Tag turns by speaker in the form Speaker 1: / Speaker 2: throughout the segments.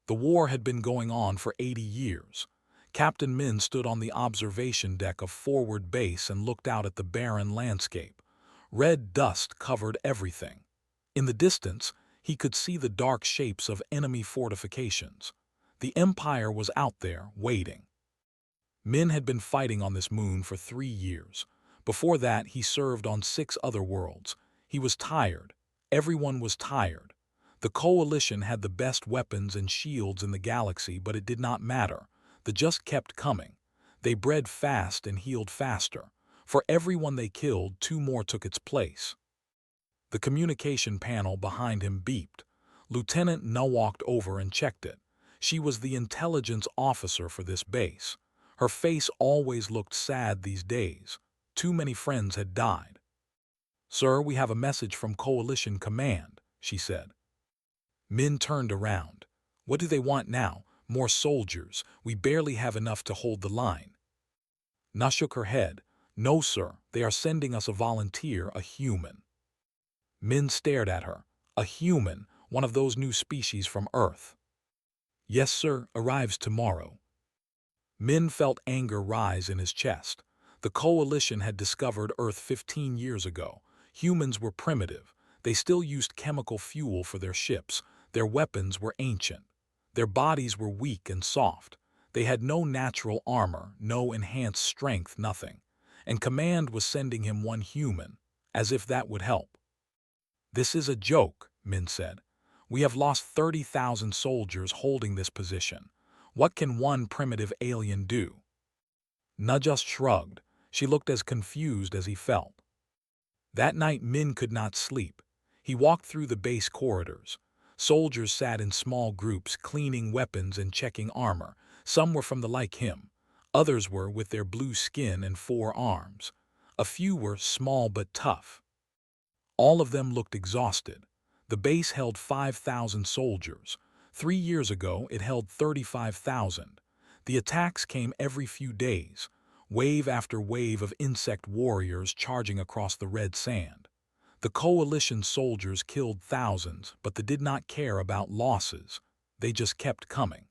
Speaker 1: The war had been going on for 80 years. Captain Min stood on the observation deck of forward base and looked out at the barren landscape. Red dust covered everything. In the distance, he could see the dark shapes of enemy fortifications. The Empire was out there, waiting. Min had been fighting on this moon for 3 years. Before that, he served on 6 other worlds. He was tired. Everyone was tired. The Coalition had the best weapons and shields in the galaxy, but it did not matter. They just kept coming. They bred fast and healed faster. For every one they killed, 2 more took its place. The communication panel behind him beeped. Lieutenant Nu walked over and checked it. She was the intelligence officer for this base. Her face always looked sad these days. Too many friends had died. "Sir, we have a message from Coalition Command," she said. Min turned around. "What do they want now? More soldiers. We barely have enough to hold the line." Nu shook her head. "No, sir, they are sending us a volunteer, a human." Min stared at her. "A human, one of those new species from Earth." "Yes, sir, arrives tomorrow." Min felt anger rise in his chest. The Coalition had discovered Earth 15 years ago. Humans were primitive. They still used chemical fuel for their ships. Their weapons were ancient. Their bodies were weak and soft. They had no natural armor, no enhanced strength, nothing. And Command was sending him one human, as if that would help. "This is a joke," Min said. "We have lost 30,000 soldiers holding this position. What can one primitive alien do?" Nu just shrugged. She looked as confused as he felt. That night Min could not sleep. He walked through the base corridors. Soldiers sat in small groups, cleaning weapons and checking armor. Some were from the like him. Others were with their blue skin and 4 arms. A few were small but tough. All of them looked exhausted. The base held 5,000 soldiers. 3 years ago, it held 35,000. The attacks came every few days, wave after wave of insect warriors charging across the red sand. The Coalition soldiers killed thousands, but they did not care about losses. They just kept coming.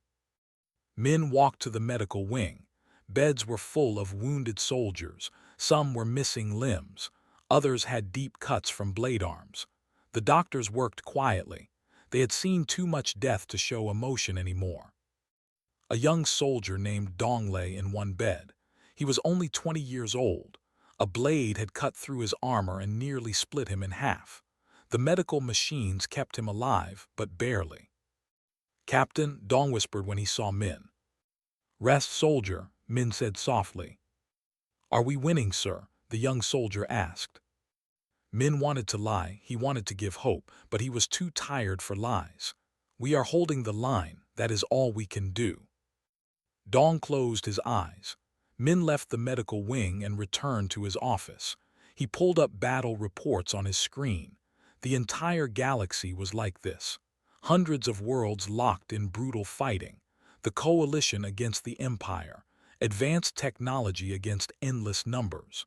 Speaker 1: Min walked to the medical wing. Beds were full of wounded soldiers. Some were missing limbs. Others had deep cuts from blade arms. The doctors worked quietly. They had seen too much death to show emotion anymore. A young soldier named Dong lay in one bed. He was only 20 years old. A blade had cut through his armor and nearly split him in half. The medical machines kept him alive, but barely. "Captain," Dong whispered when he saw Min. "Rest, soldier," Min said softly. "Are we winning, sir?" the young soldier asked. Min wanted to lie, he wanted to give hope, but he was too tired for lies. "We are holding the line, that is all we can do." Dong closed his eyes. Min left the medical wing and returned to his office. He pulled up battle reports on his screen. The entire galaxy was like this. Hundreds of worlds locked in brutal fighting. The Coalition against the Empire. Advanced technology against endless numbers.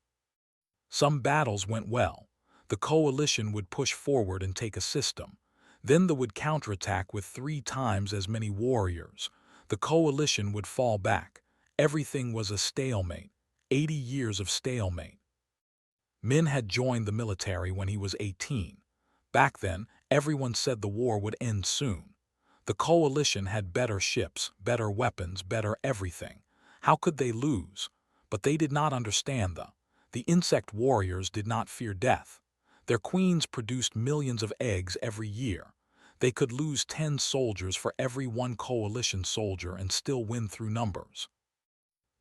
Speaker 1: Some battles went well. The Coalition would push forward and take a system. Then they would counterattack with 3 times as many warriors. The Coalition would fall back. Everything was a stalemate. 80 years of stalemate. Min had joined the military when he was 18. Back then, everyone said the war would end soon. The Coalition had better ships, better weapons, better everything. How could they lose? But they did not understand the insect warriors did not fear death. Their queens produced millions of eggs every year. They could lose 10 soldiers for every 1 Coalition soldier and still win through numbers.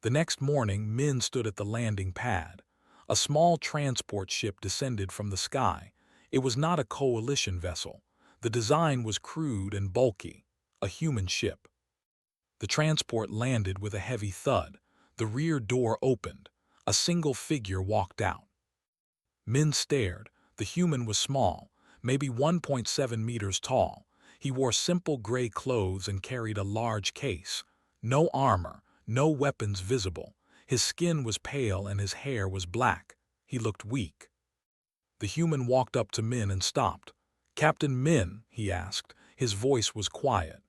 Speaker 1: The next morning, Min stood at the landing pad. A small transport ship descended from the sky. It was not a Coalition vessel. The design was crude and bulky, a human ship. The transport landed with a heavy thud. The rear door opened. A single figure walked out. Min stared. The human was small, maybe 1.7 meters tall. He wore simple gray clothes and carried a large case. No armor, no weapons visible. His skin was pale and his hair was black. He looked weak. The human walked up to Min and stopped. "Captain Min?" he asked. His voice was quiet.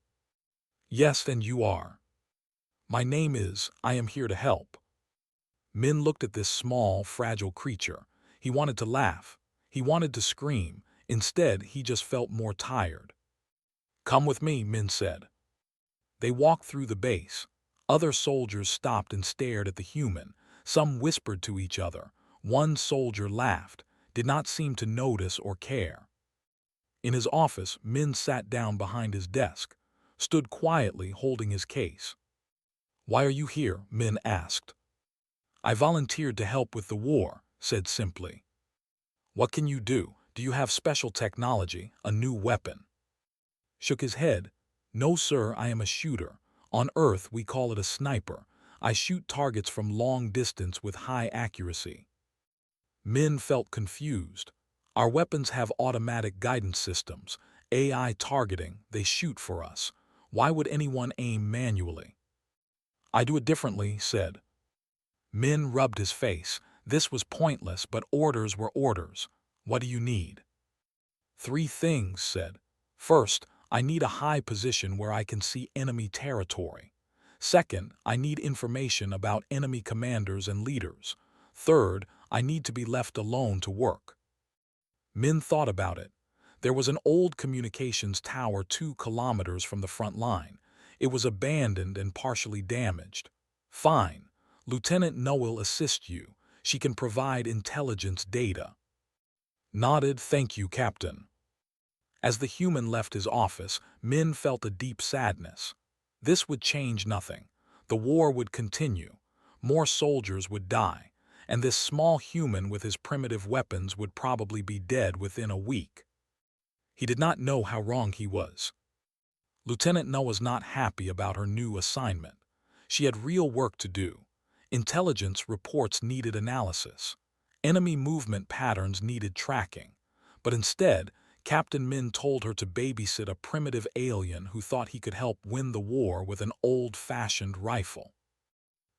Speaker 1: Yes, and you are. My name is, I am here to help. Min looked at this small, fragile creature. He wanted to laugh. He wanted to scream. Instead, he just felt more tired. Come with me, Min said. They walked through the base. Other soldiers stopped and stared at the human. Some whispered to each other. One soldier laughed, did not seem to notice or care. In his office, Min sat down behind his desk, stood quietly holding his case. Why are you here? Min asked. I volunteered to help with the war, said simply. What can you do? Do you have special technology, a new weapon? Shook his head. No, sir, I am a shooter. On Earth, we call it a sniper. I shoot targets from long distance with high accuracy. Min felt confused. Our weapons have automatic guidance systems, AI targeting, they shoot for us. Why would anyone aim manually? I do it differently, said. Min rubbed his face. This was pointless, but orders were orders. What do you need? 3 things, said. First, I need a high position where I can see enemy territory. Second, I need information about enemy commanders and leaders. Third, I need to be left alone to work. Min thought about it. There was an old communications tower 2 kilometers from the front line. It was abandoned and partially damaged. Fine. Lieutenant Noel assists you. She can provide intelligence data. Nodded, thank you, Captain. As the human left his office, Min felt a deep sadness. This would change nothing. The war would continue. More soldiers would die, and this small human with his primitive weapons would probably be dead within a week. He did not know how wrong he was. Lieutenant No was not happy about her new assignment. She had real work to do. Intelligence reports needed analysis. Enemy movement patterns needed tracking. But instead, Captain Min told her to babysit a primitive alien who thought he could help win the war with an old-fashioned rifle.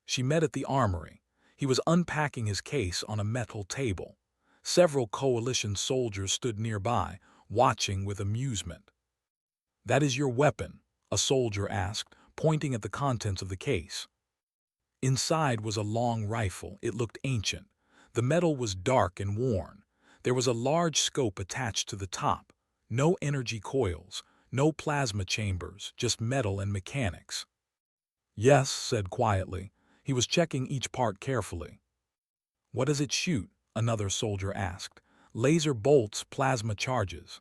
Speaker 1: She met at the armory. He was unpacking his case on a metal table. Several coalition soldiers stood nearby, watching with amusement. That is your weapon? A soldier asked, pointing at the contents of the case. Inside was a long rifle. It looked ancient. The metal was dark and worn. There was a large scope attached to the top. No energy coils, no plasma chambers, just metal and mechanics. Yes, said quietly. He was checking each part carefully. What does it shoot? Another soldier asked. Laser bolts, plasma charges.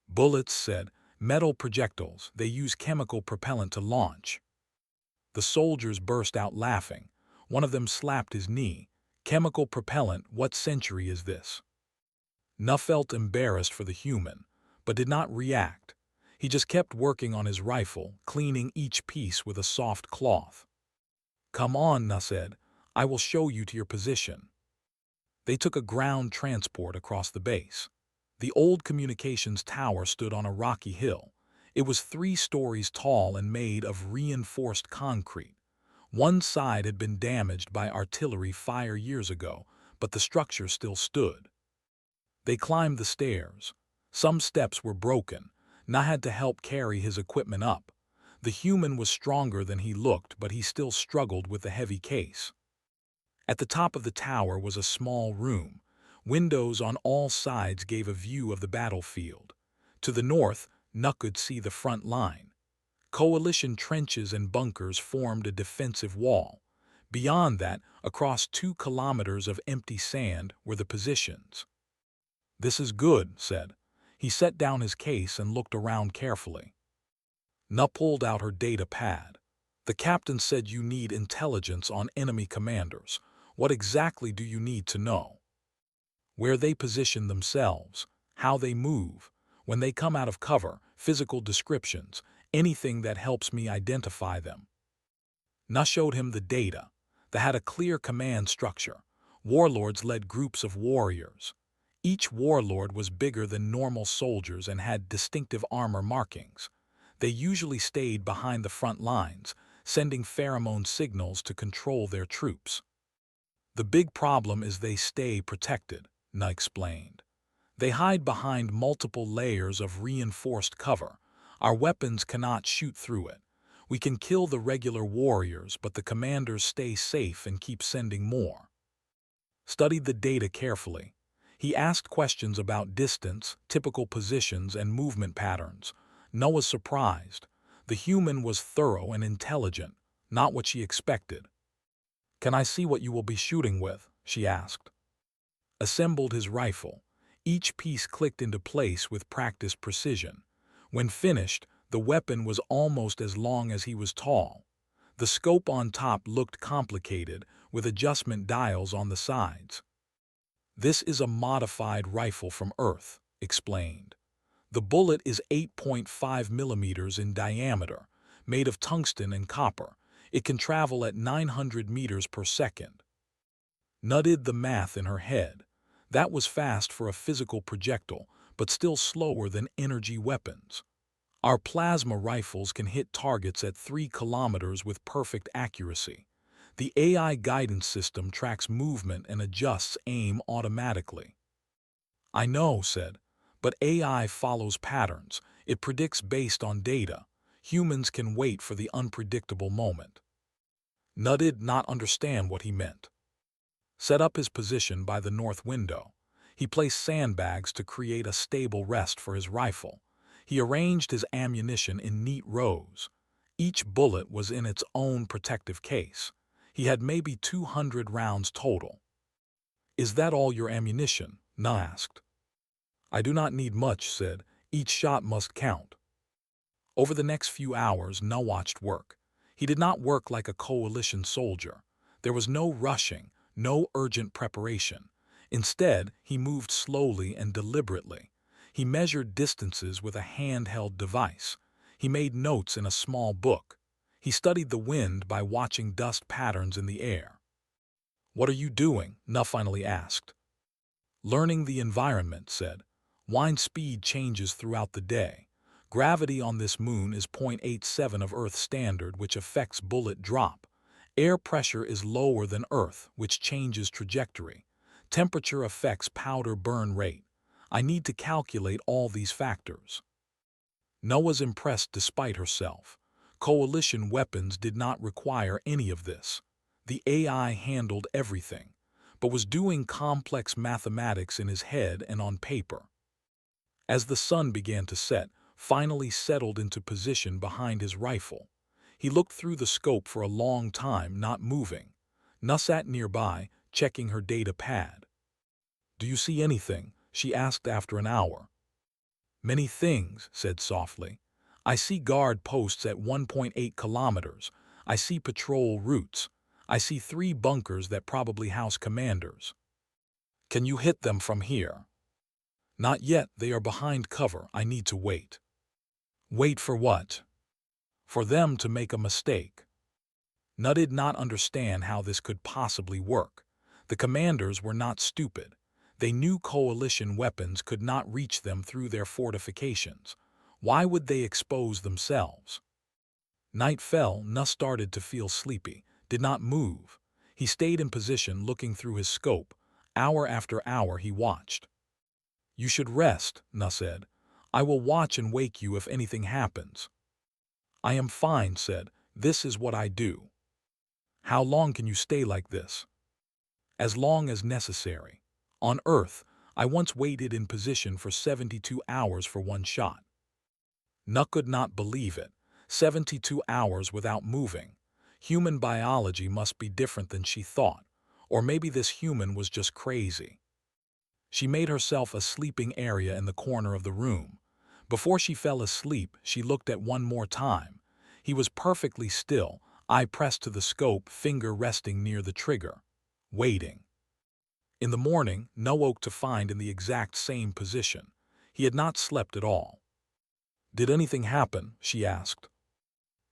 Speaker 1: Bullets, said. Metal projectiles. They use chemical propellant to launch. The soldiers burst out laughing. One of them slapped his knee. Chemical propellant, what century is this? Nuff felt embarrassed for the human, but did not react. He just kept working on his rifle, cleaning each piece with a soft cloth. Come on, Nuff said. I will show you to your position. They took a ground transport across the base. The old communications tower stood on a rocky hill. It was 3 stories tall and made of reinforced concrete. One side had been damaged by artillery fire years ago, but the structure still stood. They climbed the stairs. Some steps were broken. Na had to help carry his equipment up. The human was stronger than he looked, but he still struggled with the heavy case. At the top of the tower was a small room. Windows on all sides gave a view of the battlefield. To the north, Nuck could see the front line. Coalition trenches and bunkers formed a defensive wall. Beyond that, across 2 kilometers of empty sand were the positions. This is good, said. He set down his case and looked around carefully. Nuck pulled out her data pad. The captain said you need intelligence on enemy commanders. What exactly do you need to know? Where they position themselves, how they move, when they come out of cover, physical descriptions, anything that helps me identify them. Na showed him the data. They had a clear command structure. Warlords led groups of warriors. Each warlord was bigger than normal soldiers and had distinctive armor markings. They usually stayed behind the front lines, sending pheromone signals to control their troops. The big problem is they stay protected, Na explained. They hide behind multiple layers of reinforced cover. Our weapons cannot shoot through it. We can kill the regular warriors, but the commanders stay safe and keep sending more. Studied the data carefully. He asked questions about distance, typical positions, and movement patterns. Noah was surprised. The human was thorough and intelligent, not what she expected. "Can I see what you will be shooting with?" she asked. Assembled his rifle. Each piece clicked into place with practiced precision. When finished, the weapon was almost as long as he was tall. The scope on top looked complicated, with adjustment dials on the sides. "This is a modified rifle from Earth," explained. "The bullet is 8.5 millimeters in diameter, made of tungsten and copper. It can travel at 900 meters per second." Nutted the math in her head. That was fast for a physical projectile, but still slower than energy weapons. "Our plasma rifles can hit targets at 3 kilometers with perfect accuracy. The AI guidance system tracks movement and adjusts aim automatically." "I know," said, "but AI follows patterns. It predicts based on data. Humans can wait for the unpredictable moment." Nutt did not understand what he meant. Set up his position by the north window. He placed sandbags to create a stable rest for his rifle. He arranged his ammunition in neat rows. Each bullet was in its own protective case. He had maybe 200 rounds total. "Is that all your ammunition?" Na asked. "I do not need much," said. "Each shot must count." Over the next few hours, Na watched work. He did not work like a coalition soldier. There was no rushing, no urgent preparation. Instead, he moved slowly and deliberately. He measured distances with a handheld device. He made notes in a small book. He studied the wind by watching dust patterns in the air. "What are you doing?" Na finally asked. "Learning the environment," said. "Wind speed changes throughout the day. Gravity on this moon is 0.87 of Earth standard, which affects bullet drop. Air pressure is lower than Earth, which changes trajectory. Temperature affects powder burn rate. I need to calculate all these factors." Noah was impressed despite herself. Coalition weapons did not require any of this. The AI handled everything, but was doing complex mathematics in his head and on paper. As the sun began to set, finally settled into position behind his rifle. He looked through the scope for a long time, not moving. Na sat nearby, checking her data pad. "Do you see anything?" she asked after an hour. "Many things," said softly. "I see guard posts at 1.8 kilometers. I see patrol routes. I see 3 bunkers that probably house commanders." "Can you hit them from here?" "Not yet, they are behind cover. I need to wait." "Wait for what?" "For them to make a mistake." Nutt did not understand how this could possibly work. The commanders were not stupid. They knew coalition weapons could not reach them through their fortifications. Why would they expose themselves? Night fell. Nutt started to feel sleepy, did not move. He stayed in position looking through his scope. Hour after hour he watched. "You should rest," Nutt said. "I will watch and wake you if anything happens." "I am fine," said. "This is what I do." "How long can you stay like this?" "As long as necessary. On Earth, I once waited in position for 72 hours for one shot." Nutt could not believe it. 72 hours without moving. Human biology must be different than she thought. Or maybe this human was just crazy. She made herself a sleeping area in the corner of the room. Before she fell asleep, she looked at one more time. He was perfectly still, eye pressed to the scope, finger resting near the trigger. Waiting. In the morning, Nutt woke to find in the exact same position. He had not slept at all. "Did anything happen?" she asked.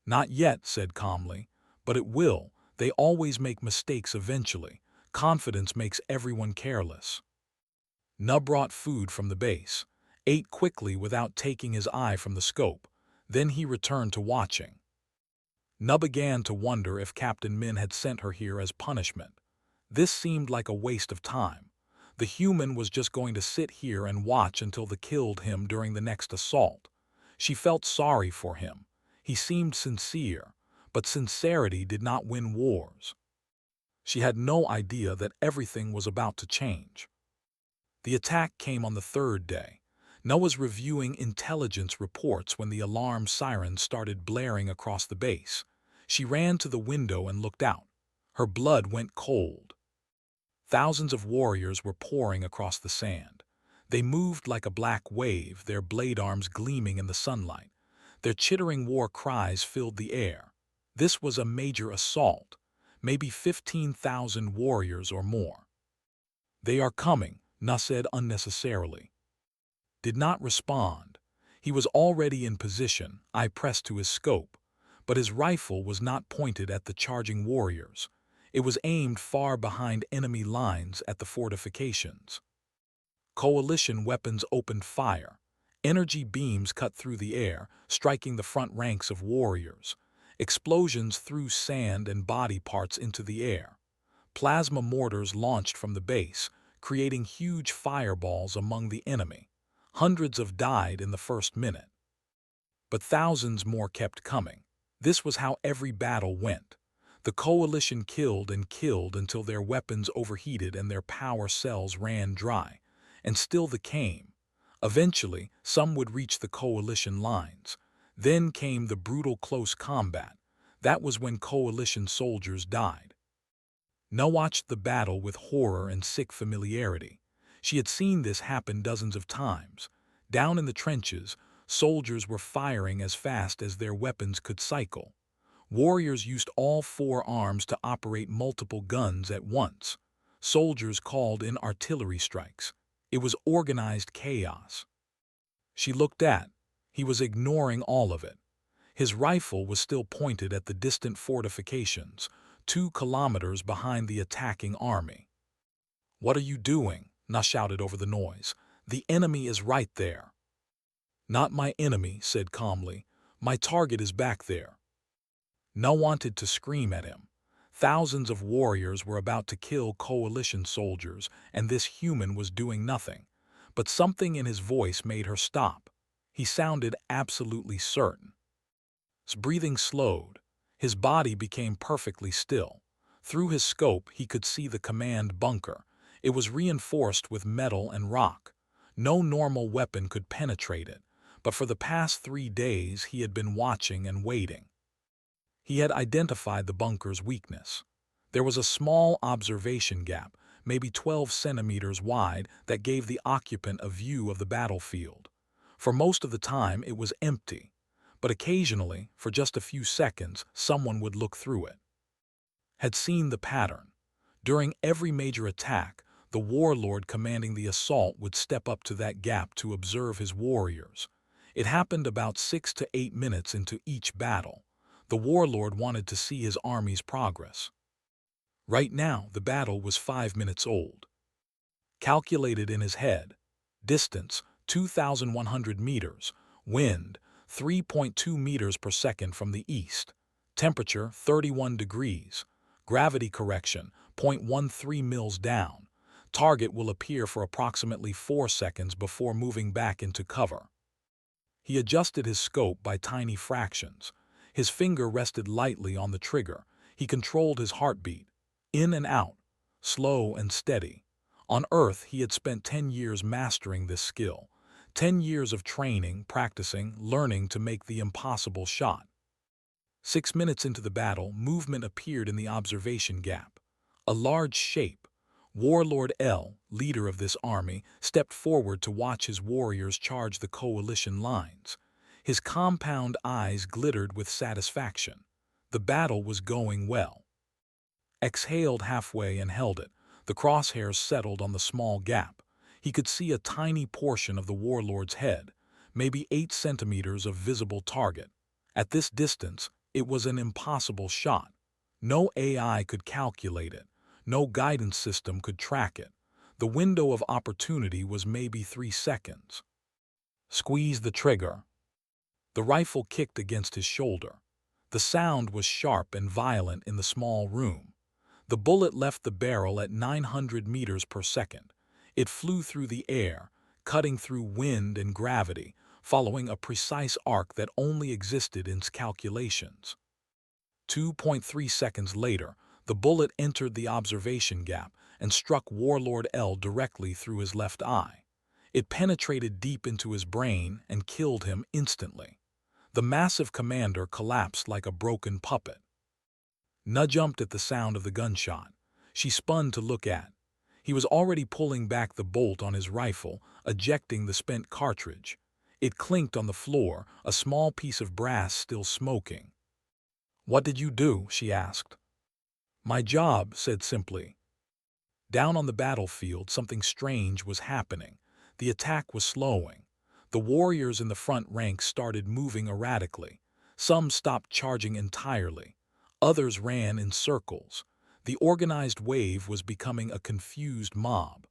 Speaker 1: "Not yet," said calmly. "But it will. They always make mistakes eventually. Confidence makes everyone careless." Nutt brought food from the base, ate quickly without taking his eye from the scope. Then he returned to watching. Nutt began to wonder if Captain Min had sent her here as punishment. This seemed like a waste of time. The human was just going to sit here and watch until they killed him during the next assault. She felt sorry for him. He seemed sincere, but sincerity did not win wars. She had no idea that everything was about to change. The attack came on the third day. Noah was reviewing intelligence reports when the alarm siren started blaring across the base. She ran to the window and looked out. Her blood went cold. Thousands of warriors were pouring across the sand. They moved like a black wave, their blade arms gleaming in the sunlight. Their chittering war cries filled the air. This was a major assault, maybe 15,000 warriors or more. "They are coming," Na said unnecessarily. Did not respond. He was already in position. I pressed to his scope, but his rifle was not pointed at the charging warriors. It was aimed far behind enemy lines at the fortifications. Coalition weapons opened fire. Energy beams cut through the air, striking the front ranks of warriors. Explosions threw sand and body parts into the air. Plasma mortars launched from the base, creating huge fireballs among the enemy. Hundreds died in the first minute. But thousands more kept coming. This was how every battle went. The coalition killed and killed until their weapons overheated and their power cells ran dry. And still they came. Eventually, some would reach the coalition lines. Then came the brutal close combat. That was when coalition soldiers died. Nell watched the battle with horror and sick familiarity. She had seen this happen dozens of times. Down in the trenches, soldiers were firing as fast as their weapons could cycle. Warriors used all four arms to operate multiple guns at once. Soldiers called in artillery strikes. It was organized chaos. She looked at. He was ignoring all of it. His rifle was still pointed at the distant fortifications, 2 kilometers behind the attacking army. "What are you doing?" Na shouted over the noise. "The enemy is right there." "Not my enemy," said calmly. "My target is back there." Na wanted to scream at him. Thousands of warriors were about to kill coalition soldiers, and this human was doing nothing. But something in his voice made her stop. He sounded absolutely certain. His breathing slowed. His body became perfectly still. Through his scope, he could see the command bunker. It was reinforced with metal and rock. No normal weapon could penetrate it, but for the past 3 days he had been watching and waiting. He had identified the bunker's weakness. There was a small observation gap, maybe 12 centimeters wide, that gave the occupant a view of the battlefield. For most of the time it was empty, but occasionally, for just a few seconds, someone would look through it. Had seen the pattern. During every major attack, the warlord commanding the assault would step up to that gap to observe his warriors. It happened about 6 to 8 minutes into each battle. The warlord wanted to see his army's progress. Right now, the battle was 5 minutes old. Calculated in his head. Distance, 2,100 meters. Wind, 3.2 meters per second from the east. Temperature, 31 degrees. Gravity correction, 0.13 mils down. Target will appear for approximately 4 seconds before moving back into cover. He adjusted his scope by tiny fractions. His finger rested lightly on the trigger. He controlled his heartbeat. In and out, slow and steady. On Earth, he had spent 10 years mastering this skill. 10 years of training, practicing, learning to make the impossible shot. 6 minutes into the battle, movement appeared in the observation gap. A large shape. Warlord L, leader of this army, stepped forward to watch his warriors charge the coalition lines. His compound eyes glittered with satisfaction. The battle was going well. Exhaled halfway and held it. The crosshairs settled on the small gap. He could see a tiny portion of the warlord's head, maybe 8 centimeters of visible target. At this distance, it was an impossible shot. No AI could calculate it. No guidance system could track it. The window of opportunity was maybe 3 seconds. Squeeze the trigger. The rifle kicked against his shoulder. The sound was sharp and violent in the small room. The bullet left the barrel at 900 meters per second. It flew through the air, cutting through wind and gravity, following a precise arc that only existed in calculations. 2.3 seconds later, the bullet entered the observation gap and struck Warlord L directly through his left eye. It penetrated deep into his brain and killed him instantly. The massive commander collapsed like a broken puppet. Na jumped at the sound of the gunshot. She spun to look at. He was already pulling back the bolt on his rifle, ejecting the spent cartridge. It clinked on the floor, a small piece of brass still smoking. "What did you do?" she asked. "My job," said simply. Down on the battlefield, something strange was happening. The attack was slowing. The warriors in the front ranks started moving erratically. Some stopped charging entirely. Others ran in circles. The organized wave was becoming a confused mob.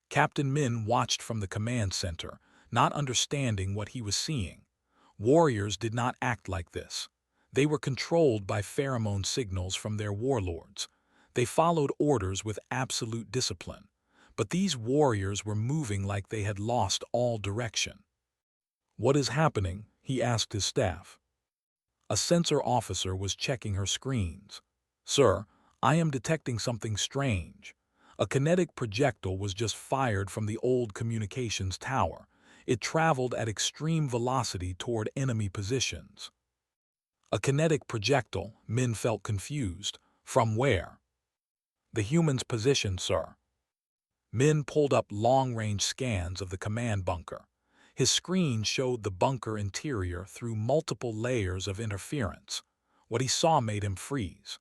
Speaker 1: Captain Min watched from the command center, not understanding what he was seeing. Warriors did not act like this. They were controlled by pheromone signals from their warlords. They followed orders with absolute discipline. But these warriors were moving like they had lost all direction. "What is happening?" he asked his staff. A sensor officer was checking her screens. "Sir, I am detecting something strange. A kinetic projectile was just fired from the old communications tower. It traveled at extreme velocity toward enemy positions." A kinetic projectile, Min felt confused. From where? "The human's position, sir." Min pulled up long-range scans of the command bunker. His screen showed the bunker interior through multiple layers of interference. What he saw made him freeze.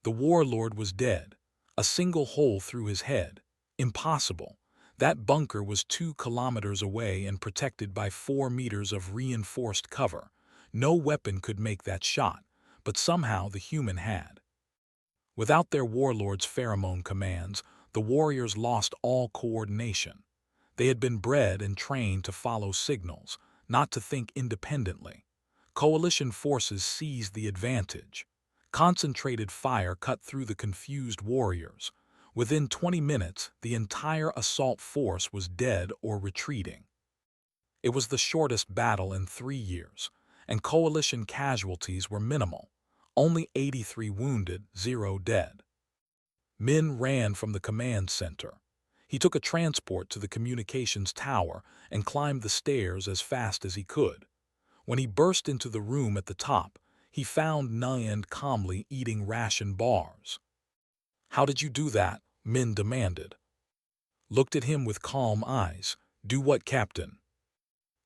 Speaker 1: The warlord was dead. A single hole through his head. Impossible. That bunker was 2 kilometers away and protected by 4 meters of reinforced cover. No weapon could make that shot, but somehow the human had. Without their warlord's pheromone commands, the warriors lost all coordination. They had been bred and trained to follow signals, not to think independently. Coalition forces seized the advantage. Concentrated fire cut through the confused warriors. Within 20 minutes, the entire assault force was dead or retreating. It was the shortest battle in 3 years, and coalition casualties were minimal. Only 83 wounded, 0 dead. Min ran from the command center. He took a transport to the communications tower and climbed the stairs as fast as he could. When he burst into the room at the top, he found Nayand calmly eating ration bars. "How did you do that?" Min demanded. Looked at him with calm eyes. "Do what, Captain?"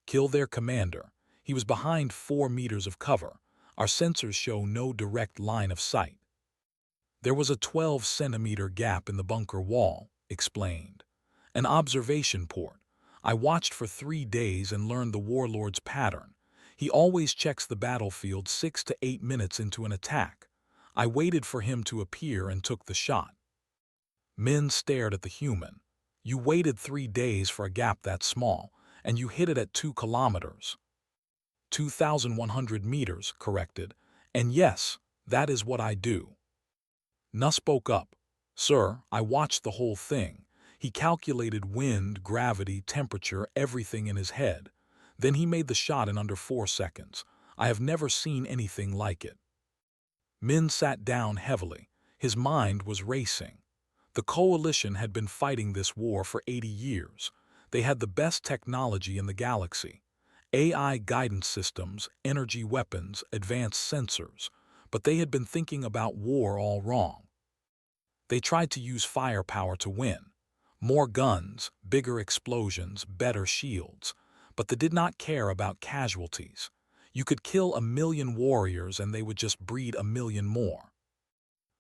Speaker 1: "Kill their commander. He was behind 4 meters of cover. Our sensors show no direct line of sight." "There was a 12-centimeter gap in the bunker wall," explained. "An observation port. I watched for 3 days and learned the warlord's pattern. He always checks the battlefield 6 to 8 minutes into an attack. I waited for him to appear and took the shot." Min stared at the human. "You waited 3 days for a gap that small, and you hit it at 2 kilometers. 2,100 meters, corrected. And yes, that is what I do." Na spoke up. "Sir, I watched the whole thing. He calculated wind, gravity, temperature, everything in his head. Then he made the shot in under 4 seconds. I have never seen anything like it." Min sat down heavily. His mind was racing. The coalition had been fighting this war for 80 years. They had the best technology in the galaxy. AI guidance systems, energy weapons, advanced sensors. But they had been thinking about war all wrong. They tried to use firepower to win. More guns, bigger explosions, better shields. But they did not care about casualties. You could kill 1,000,000 warriors and they would just breed 1,000,000 more.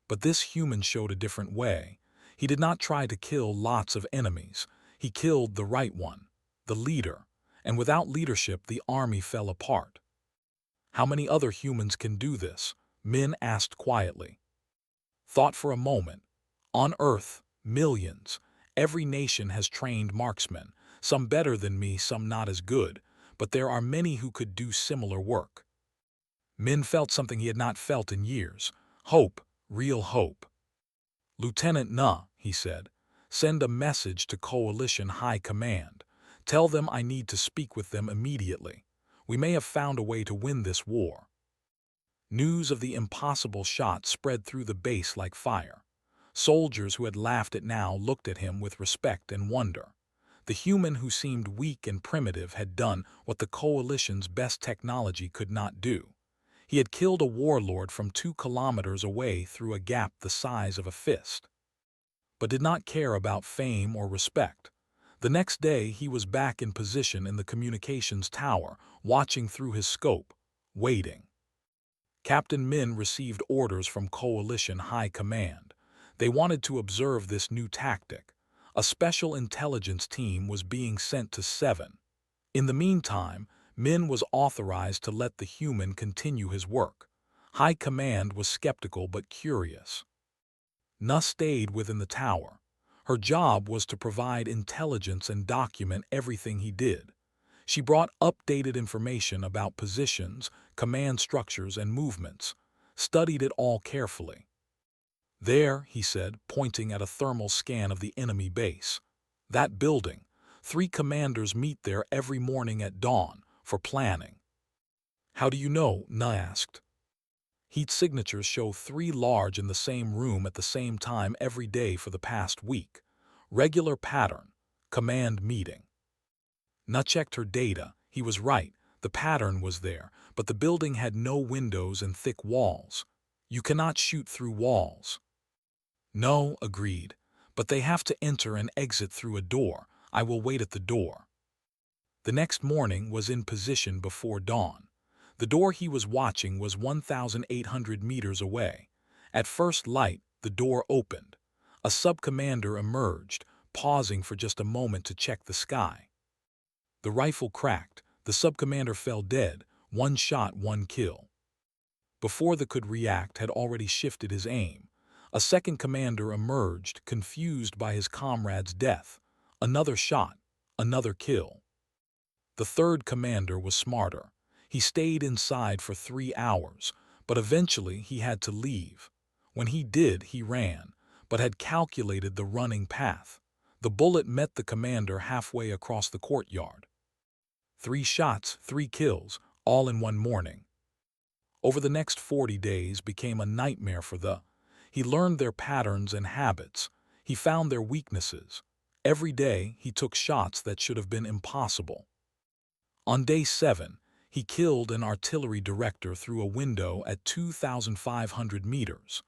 Speaker 1: But this human showed a different way. He did not try to kill lots of enemies. He killed the right one, the leader. And without leadership, the army fell apart. "How many other humans can do this?" Min asked quietly. Thought for a moment. "On Earth, millions. Every nation has trained marksmen, some better than me, some not as good, but there are many who could do similar work." Min felt something he had not felt in years. Hope, real hope. "Lieutenant Na," he said, "send a message to Coalition High Command. Tell them I need to speak with them immediately. We may have found a way to win this war." News of the impossible shot spread through the base like fire. Soldiers who had laughed at now looked at him with respect and wonder. The human who seemed weak and primitive had done what the Coalition's best technology could not do. He had killed a warlord from 2 kilometers away through a gap the size of a fist, but did not care about fame or respect. The next day he was back in position in the communications tower, watching through his scope, waiting. Captain Min received orders from Coalition High Command. They wanted to observe this new tactic. A special intelligence team was being sent to 7. In the meantime, Min was authorized to let the human continue his work. High Command was skeptical but curious. Na stayed within the tower. Her job was to provide intelligence and document everything he did. She brought updated information about positions, command structures, and movements, studied it all carefully. "There," he said, pointing at a thermal scan of the enemy base. "That building. 3 commanders meet there every morning at dawn for planning." "How do you know?" Na asked. "Heat signatures show 3 large in the same room at the same time every day for the past week. Regular pattern. Command meeting." Na checked her data. He was right. The pattern was there, but the building had no windows and thick walls. "You cannot shoot through walls." "No," agreed, "but they have to enter and exit through a door. I will wait at the door." The next morning was in position before dawn. The door he was watching was 1,800 meters away. At first light, the door opened. A sub-commander emerged, pausing for just a moment to check the sky. The rifle cracked. The sub-commander fell dead. 1 shot, 1 kill. Before the could react, had already shifted his aim. A second commander emerged, confused by his comrade's death. Another shot, another kill. The third commander was smarter. He stayed inside for 3 hours, but eventually he had to leave. When he did, he ran, but had calculated the running path. The bullet met the commander halfway across the courtyard. 3 shots, 3 kills, all in one morning. Over the next 40 days became a nightmare for the. He learned their patterns and habits. He found their weaknesses. Every day he took shots that should have been impossible. On day 7, he killed an artillery director through a window at 2,500 meters.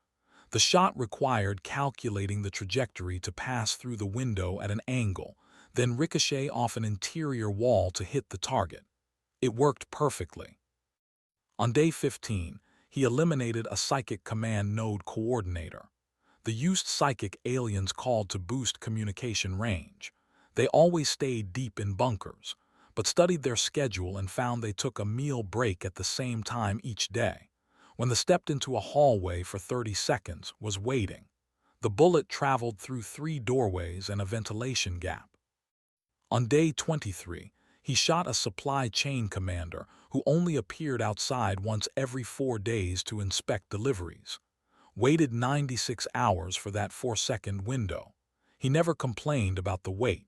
Speaker 1: The shot required calculating the trajectory to pass through the window at an angle, then ricochet off an interior wall to hit the target. It worked perfectly. On day 15, he eliminated a psychic command node coordinator. The used psychic aliens called to boost communication range. They always stayed deep in bunkers, but studied their schedule and found they took a meal break at the same time each day. When they stepped into a hallway for 30 seconds, was waiting. The bullet traveled through 3 doorways and a ventilation gap. On day 23, he shot a supply chain commander who only appeared outside once every 4 days to inspect deliveries. Waited 96 hours for that 4-second window. He never complained about the wait.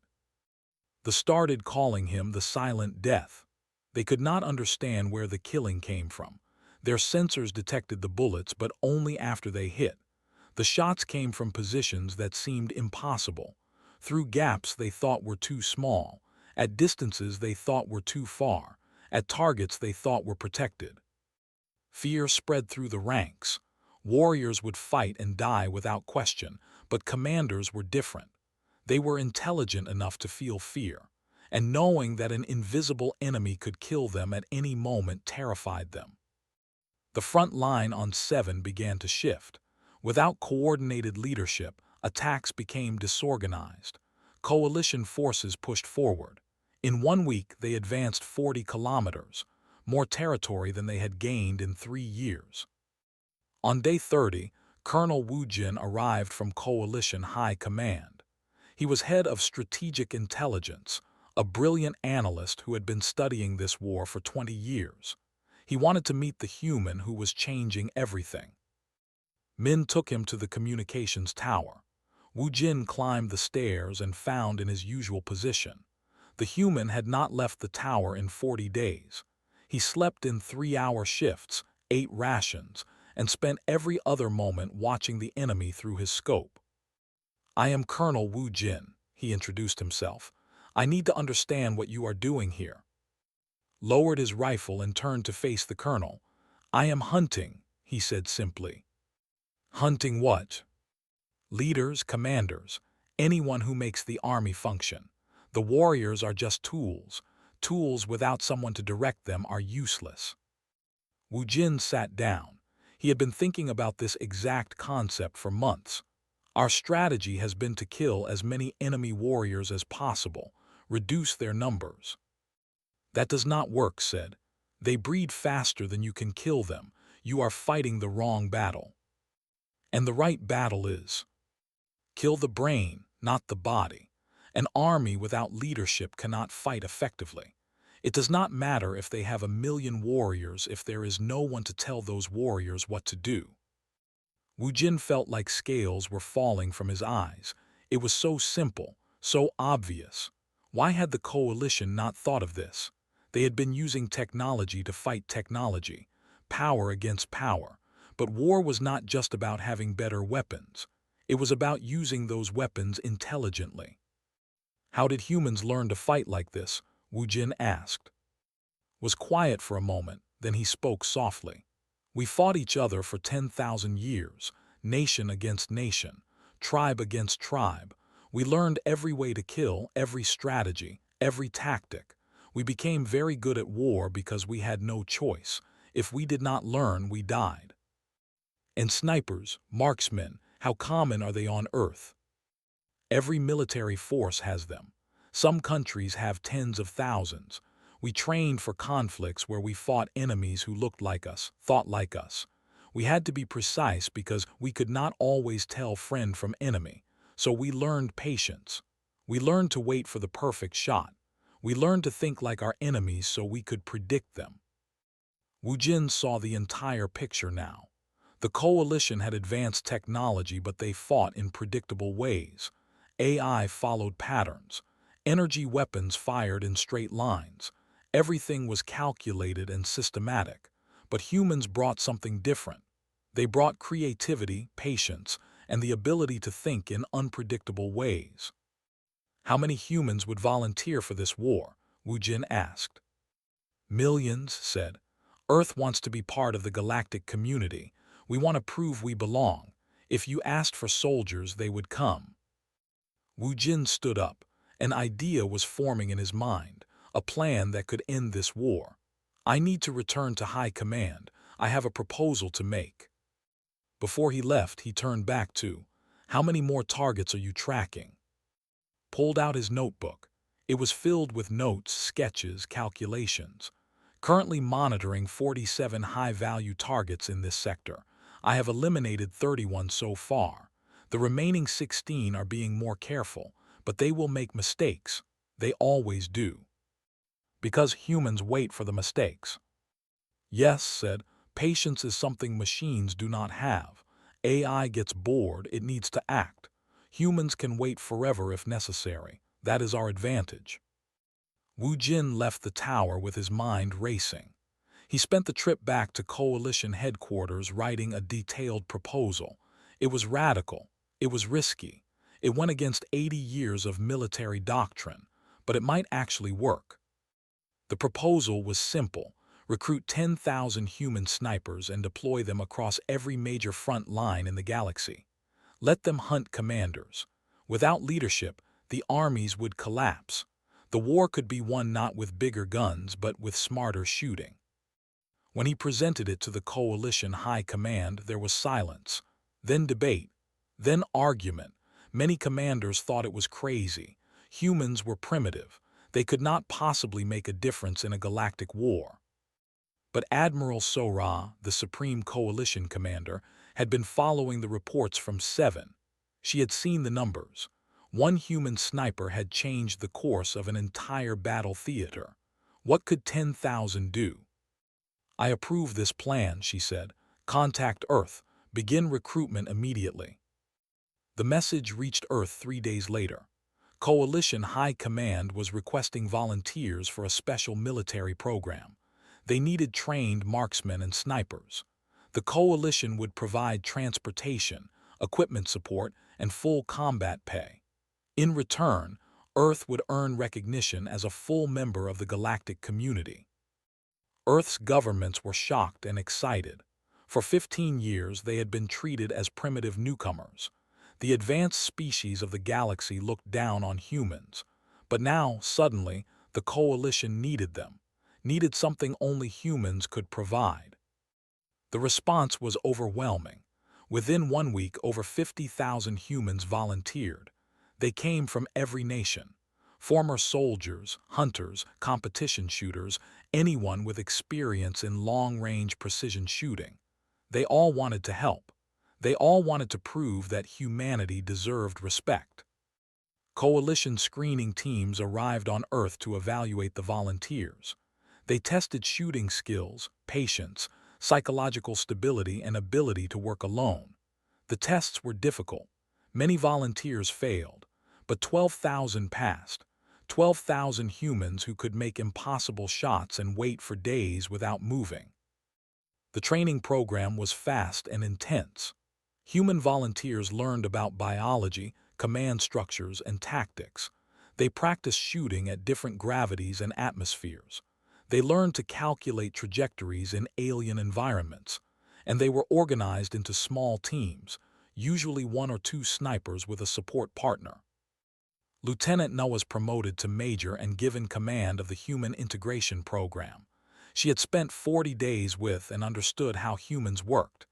Speaker 1: They started calling him the Silent Death. They could not understand where the killing came from. Their sensors detected the bullets, but only after they hit. The shots came from positions that seemed impossible, through gaps they thought were too small, at distances they thought were too far, at targets they thought were protected. Fear spread through the ranks. Warriors would fight and die without question, but commanders were different. They were intelligent enough to feel fear, and knowing that an invisible enemy could kill them at any moment terrified them. The front line on 7 began to shift. Without coordinated leadership, attacks became disorganized. Coalition forces pushed forward. In 1 week, they advanced 40 kilometers, more territory than they had gained in 3 years. On day 30, Colonel Wu Jin arrived from Coalition High Command. He was head of strategic intelligence, a brilliant analyst who had been studying this war for 20 years. He wanted to meet the human who was changing everything. Min took him to the communications tower. Wu Jin climbed the stairs and found in his usual position. The human had not left the tower in 40 days. He slept in 3-hour shifts, ate rations, and spent every other moment watching the enemy through his scope. "I am Colonel Wu Jin," he introduced himself. "I need to understand what you are doing here." Lowered his rifle and turned to face the colonel. "I am hunting," he said simply. "Hunting what?" "Leaders, commanders, anyone who makes the army function. The warriors are just tools. Tools without someone to direct them are useless." Wu Jin sat down. He had been thinking about this exact concept for months. "Our strategy has been to kill as many enemy warriors as possible, reduce their numbers." "That does not work," said. "They breed faster than you can kill them. You are fighting the wrong battle." "And the right battle is?" "Kill the brain, not the body. An army without leadership cannot fight effectively. It does not matter if they have 1,000,000 warriors if there is no one to tell those warriors what to do." Wu Jin felt like scales were falling from his eyes. It was so simple, so obvious. Why had the coalition not thought of this? They had been using technology to fight technology, power against power. But war was not just about having better weapons. It was about using those weapons intelligently. "How did humans learn to fight like this?" Wu Jin asked. Was quiet for a moment, then he spoke softly. "We fought each other for 10,000 years, nation against nation, tribe against tribe. We learned every way to kill, every strategy, every tactic. We became very good at war because we had no choice. If we did not learn, we died." "And snipers, marksmen, how common are they on Earth?" "Every military force has them. Some countries have tens of thousands. We trained for conflicts where we fought enemies who looked like us, thought like us. We had to be precise because we could not always tell friend from enemy. So we learned patience. We learned to wait for the perfect shot. We learned to think like our enemies so we could predict them." Wu Jin saw the entire picture now. The coalition had advanced technology, but they fought in predictable ways. AI followed patterns. Energy weapons fired in straight lines. Everything was calculated and systematic. But humans brought something different. They brought creativity, patience, and the ability to think in unpredictable ways. "How many humans would volunteer for this war?" Wu Jin asked. "Millions," said. "Earth wants to be part of the galactic community. We want to prove we belong. If you asked for soldiers, they would come." Wu Jin stood up. An idea was forming in his mind, a plan that could end this war. "I need to return to high command. I have a proposal to make." Before he left, he turned back to, "How many more targets are you tracking?" Pulled out his notebook. It was filled with notes, sketches, calculations. "Currently monitoring 47 high-value targets in this sector. I have eliminated 31 so far. The remaining 16 are being more careful, but they will make mistakes. They always do." "Because humans wait for the mistakes." "Yes," said. "Patience is something machines do not have. AI gets bored, it needs to act. Humans can wait forever if necessary. That is our advantage." Wu Jin left the tower with his mind racing. He spent the trip back to coalition headquarters writing a detailed proposal. It was radical. It was risky. It went against 80 years of military doctrine, but it might actually work. The proposal was simple. Recruit 10,000 human snipers and deploy them across every major front line in the galaxy. Let them hunt commanders. Without leadership, the armies would collapse. The war could be won not with bigger guns, but with smarter shooting. When he presented it to the coalition high command, there was silence, then debate, then argument. Many commanders thought it was crazy. Humans were primitive. They could not possibly make a difference in a galactic war. But Admiral Sora, the Supreme Coalition commander, had been following the reports from Seven. She had seen the numbers. One human sniper had changed the course of an entire battle theater. What could 10,000 do? "I approve this plan," she said. "Contact Earth. Begin recruitment immediately." The message reached Earth 3 days later. Coalition High Command was requesting volunteers for a special military program. They needed trained marksmen and snipers. The coalition would provide transportation, equipment support, and full combat pay. In return, Earth would earn recognition as a full member of the galactic community. Earth's governments were shocked and excited. For 15 years, they had been treated as primitive newcomers. The advanced species of the galaxy looked down on humans. But now, suddenly, the coalition needed them, needed something only humans could provide. The response was overwhelming. Within 1 week, over 50,000 humans volunteered. They came from every nation. Former soldiers, hunters, competition shooters, anyone with experience in long-range precision shooting. They all wanted to help. They all wanted to prove that humanity deserved respect. Coalition screening teams arrived on Earth to evaluate the volunteers. They tested shooting skills, patience, psychological stability, and ability to work alone. The tests were difficult. Many volunteers failed, but 12,000 passed. 12,000 humans who could make impossible shots and wait for days without moving. The training program was fast and intense. Human volunteers learned about biology, command structures, and tactics. They practiced shooting at different gravities and atmospheres. They learned to calculate trajectories in alien environments, and they were organized into small teams, usually 1 or 2 snipers with a support partner. Lieutenant Noah was promoted to major and given command of the Human Integration Program. She had spent 40 days with and understood how humans worked.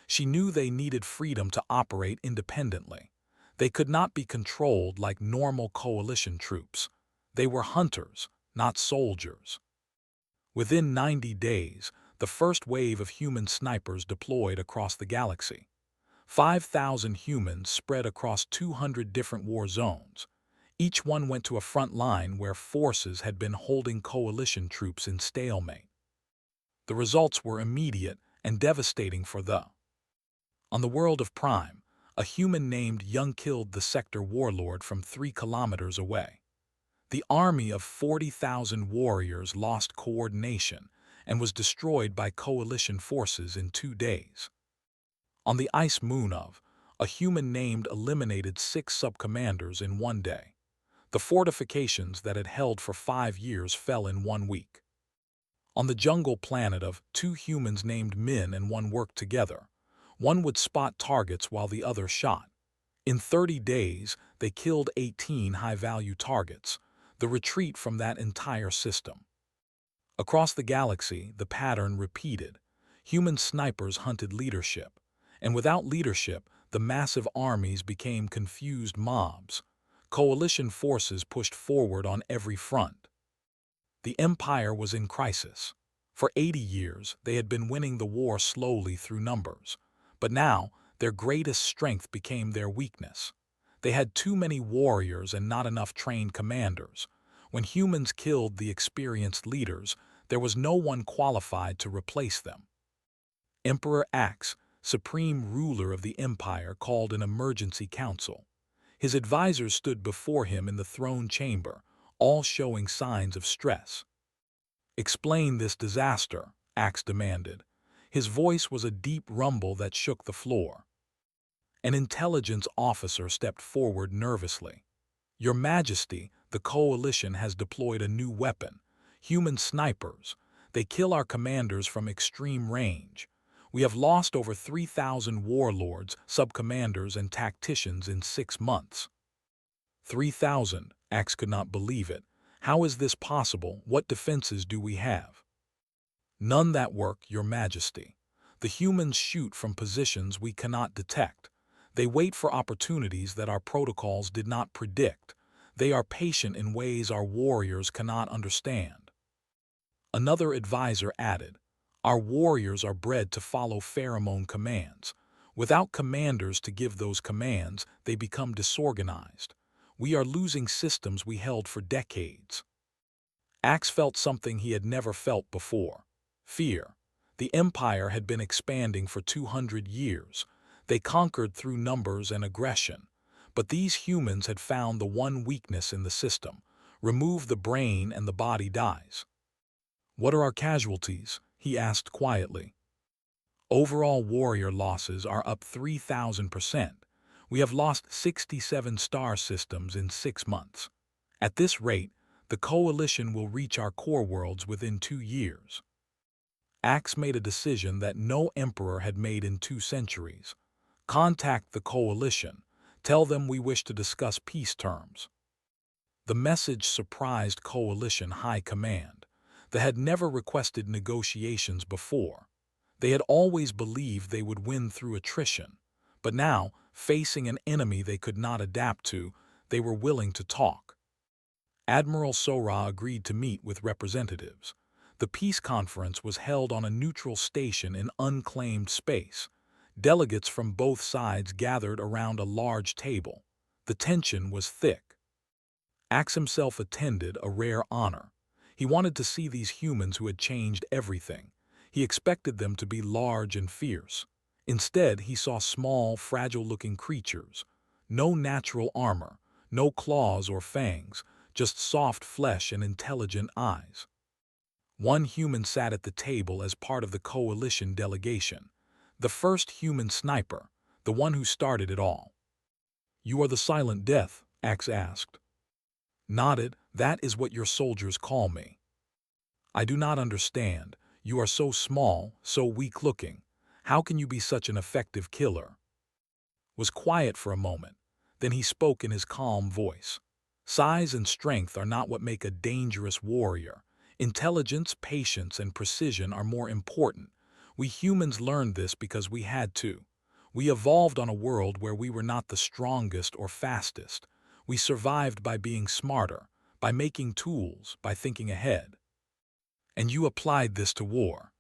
Speaker 1: She knew they needed freedom to operate independently. They could not be controlled like normal coalition troops. They were hunters, not soldiers. Within 90 days, the first wave of human snipers deployed across the galaxy. 5,000 humans spread across 200 different war zones. Each one went to a front line where forces had been holding coalition troops in stalemate. The results were immediate and devastating for the. On the world of Prime, a human named Young killed the sector warlord from 3 kilometers away. The army of 40,000 warriors lost coordination and was destroyed by coalition forces in 2 days. On the ice moon of, a human named eliminated 6 subcommanders in 1 day. The fortifications that had held for 5 years fell in 1 week. On the jungle planet of, 2 humans named Min and 1 worked together. One would spot targets while the other shot. In 30 days, they killed 18 high-value targets, the retreat from that entire system. Across the galaxy, the pattern repeated. Human snipers hunted leadership, and without leadership, the massive armies became confused mobs. Coalition forces pushed forward on every front. The Empire was in crisis. For 80 years, they had been winning the war slowly through numbers. But now, their greatest strength became their weakness. They had too many warriors and not enough trained commanders. When humans killed the experienced leaders, there was no one qualified to replace them. Emperor Axe, supreme ruler of the Empire, called an emergency council. His advisors stood before him in the throne chamber, all showing signs of stress. "Explain this disaster," Axe demanded. His voice was a deep rumble that shook the floor. An intelligence officer stepped forward nervously. "Your Majesty, the Coalition has deployed a new weapon. Human snipers. They kill our commanders from extreme range. We have lost over 3,000 warlords, subcommanders, and tacticians in 6 months." 3,000, Axe could not believe it. "How is this possible? What defenses do we have?" "None that work, Your Majesty. The humans shoot from positions we cannot detect. They wait for opportunities that our protocols did not predict. They are patient in ways our warriors cannot understand." Another advisor added, "Our warriors are bred to follow pheromone commands. Without commanders to give those commands, they become disorganized. We are losing systems we held for decades." Axe felt something he had never felt before: fear. The Empire had been expanding for 200 years. They conquered through numbers and aggression. But these humans had found the one weakness in the system. Remove the brain and the body dies. "What are our casualties?" he asked quietly. "Overall warrior losses are up 3,000%. We have lost 67 star systems in 6 months. At this rate, the coalition will reach our core worlds within 2 years." Axe made a decision that no emperor had made in 2 centuries. "Contact the coalition. Tell them we wish to discuss peace terms." The message surprised coalition high command. They had never requested negotiations before. They had always believed they would win through attrition. But now, facing an enemy they could not adapt to, they were willing to talk. Admiral Sora agreed to meet with representatives. The peace conference was held on a neutral station in unclaimed space. Delegates from both sides gathered around a large table. The tension was thick. Axe himself attended, a rare honor. He wanted to see these humans who had changed everything. He expected them to be large and fierce. Instead, he saw small, fragile-looking creatures. No natural armor, no claws or fangs, just soft flesh and intelligent eyes. One human sat at the table as part of the coalition delegation. The first human sniper, the one who started it all. "You are the Silent Death?" Axe asked. Nodded. "That is what your soldiers call me." "I do not understand. You are so small, so weak-looking. How can you be such an effective killer?" Was quiet for a moment. Then he spoke in his calm voice. "Size and strength are not what make a dangerous warrior. Intelligence, patience, and precision are more important. We humans learned this because we had to. We evolved on a world where we were not the strongest or fastest. We survived by being smarter, by making tools, by thinking ahead." "And you applied this to war?"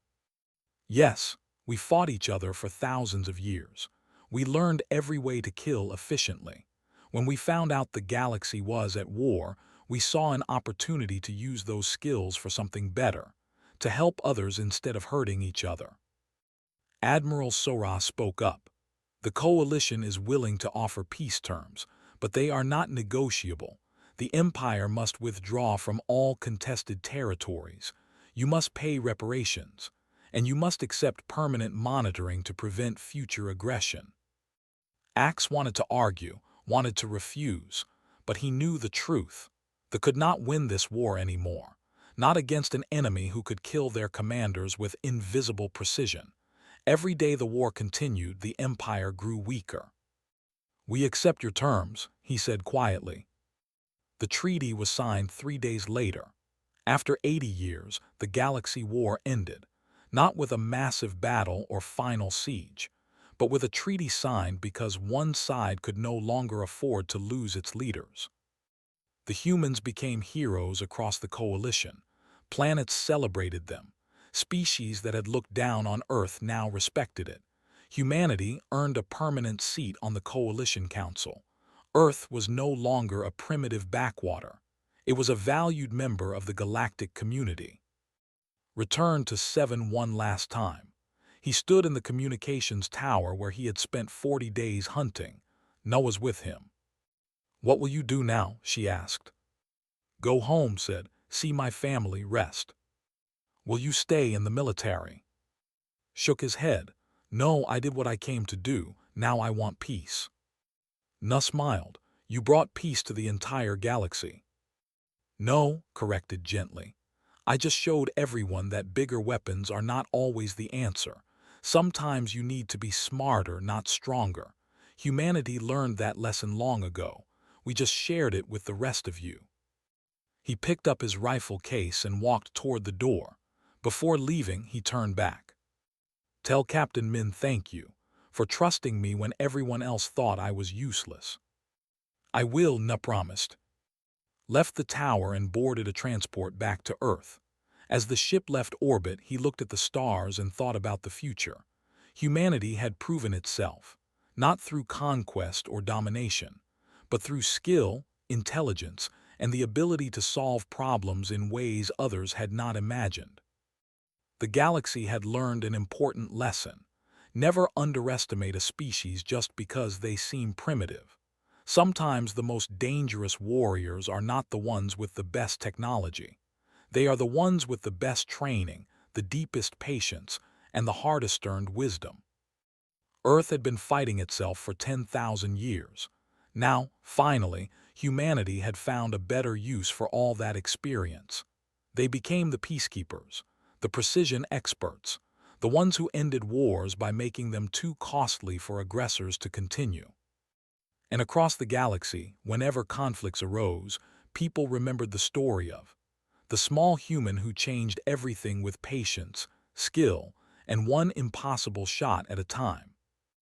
Speaker 1: "Yes, we fought each other for thousands of years. We learned every way to kill efficiently. When we found out the galaxy was at war, we saw an opportunity to use those skills for something better, to help others instead of hurting each other." Admiral Sora spoke up. "The coalition is willing to offer peace terms, but they are not negotiable. The Empire must withdraw from all contested territories. You must pay reparations, and you must accept permanent monitoring to prevent future aggression." Axe wanted to argue, wanted to refuse, but he knew the truth. They could not win this war anymore, not against an enemy who could kill their commanders with invisible precision. Every day the war continued, the Empire grew weaker. "We accept your terms," he said quietly. The treaty was signed 3 days later. After 80 years, the Galaxy War ended, not with a massive battle or final siege, but with a treaty signed because one side could no longer afford to lose its leaders. The humans became heroes across the coalition. Planets celebrated them. Species that had looked down on Earth now respected it. Humanity earned a permanent seat on the Coalition Council. Earth was no longer a primitive backwater. It was a valued member of the galactic community. Returned to 7 one last time. He stood in the communications tower where he had spent 40 days hunting. Noah's with him. "What will you do now?" she asked. "Go home," said. "See my family, rest." "Will you stay in the military?" Shook his head. "No, I did what I came to do. Now I want peace." Nuh smiled. "You brought peace to the entire galaxy." "No," corrected gently. "I just showed everyone that bigger weapons are not always the answer. Sometimes you need to be smarter, not stronger. Humanity learned that lesson long ago. We just shared it with the rest of you." He picked up his rifle case and walked toward the door. Before leaving, he turned back. "Tell Captain Min thank you for trusting me when everyone else thought I was useless." "I will," Nuh promised. Left the tower and boarded a transport back to Earth. As the ship left orbit, he looked at the stars and thought about the future. Humanity had proven itself, not through conquest or domination, but through skill, intelligence, and the ability to solve problems in ways others had not imagined. The galaxy had learned an important lesson. Never underestimate a species just because they seem primitive. Sometimes the most dangerous warriors are not the ones with the best technology. They are the ones with the best training, the deepest patience, and the hardest-earned wisdom. Earth had been fighting itself for 10,000 years. Now, finally, humanity had found a better use for all that experience. They became the peacekeepers, the precision experts, the ones who ended wars by making them too costly for aggressors to continue. And across the galaxy, whenever conflicts arose, people remembered the story of the small human who changed everything with patience, skill, and one impossible shot at a time.